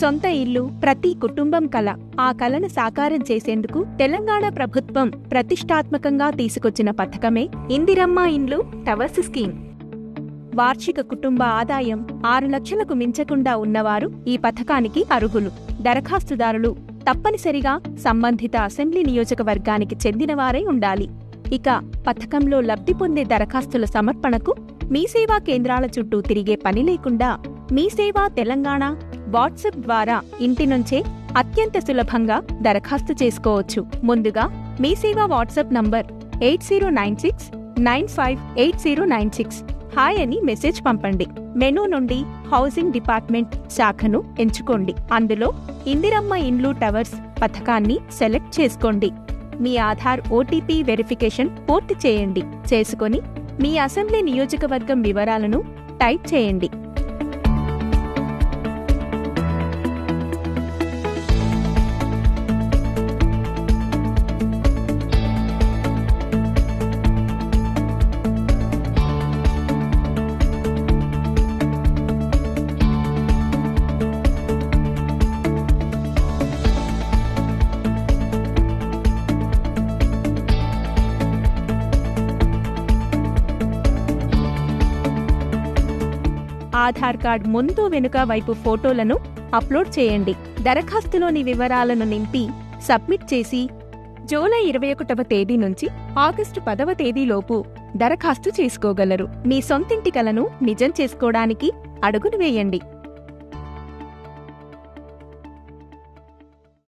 సొంత ఇల్లు ప్రతి కుటుంబం కల. ఆ కలను సాకారం చేసేందుకు తెలంగాణ ప్రభుత్వం ప్రతిష్టాత్మకంగా తీసుకొచ్చిన పథకమే ఇందిరమ్మ ఇండ్లు టవర్స్ స్కీమ్. వార్షిక కుటుంబ ఆదాయం 6 లక్షలకు మించకుండా ఉన్నవారు ఈ పథకానికి అర్హులు. దరఖాస్తుదారులు తప్పనిసరిగా సంబంధిత అసెంబ్లీ నియోజకవర్గానికి చెందినవారై ఉండాలి. ఇక పథకంలో లబ్ధి పొందే దరఖాస్తుల సమర్పణకు మీ సేవా కేంద్రాల చుట్టూ తిరిగే పని లేకుండా మీ సేవా తెలంగాణ వాట్సాప్ ద్వారా ఇంటి నుంచే అత్యంత సులభంగా దరఖాస్తు చేసుకోవచ్చు. ముందుగా మీ సేవా వాట్సాప్ నంబర్ 8096958096 హాయ్ అని మెసేజ్ పంపండి. మెనూ నుండి హౌసింగ్ డిపార్ట్మెంట్ శాఖను ఎంచుకోండి. అందులో ఇందిరమ్మ ఇండ్లు టవర్స్ పథకాన్ని సెలెక్ట్ చేసుకోండి. మీ ఆధార్ ఓటీపీ వెరిఫికేషన్ పూర్తి చేయండి. చేసుకొని మీ అసెంబ్లీ నియోజకవర్గం వివరాలను టైప్ చేయండి. ఆధార్ కార్డ్ ముందు వెనుక వైపు ఫోటోలను అప్లోడ్ చేయండి. దరఖాస్తులోని వివరాలను నింపి సబ్మిట్ చేసి జూలై 21వ తేదీ నుంచి ఆగస్టు 10వ తేదీలోపు దరఖాస్తు చేసుకోగలరు. మీ సొంతింటి కలను నిజం చేసుకోవడానికి అడుగులు వేయండి.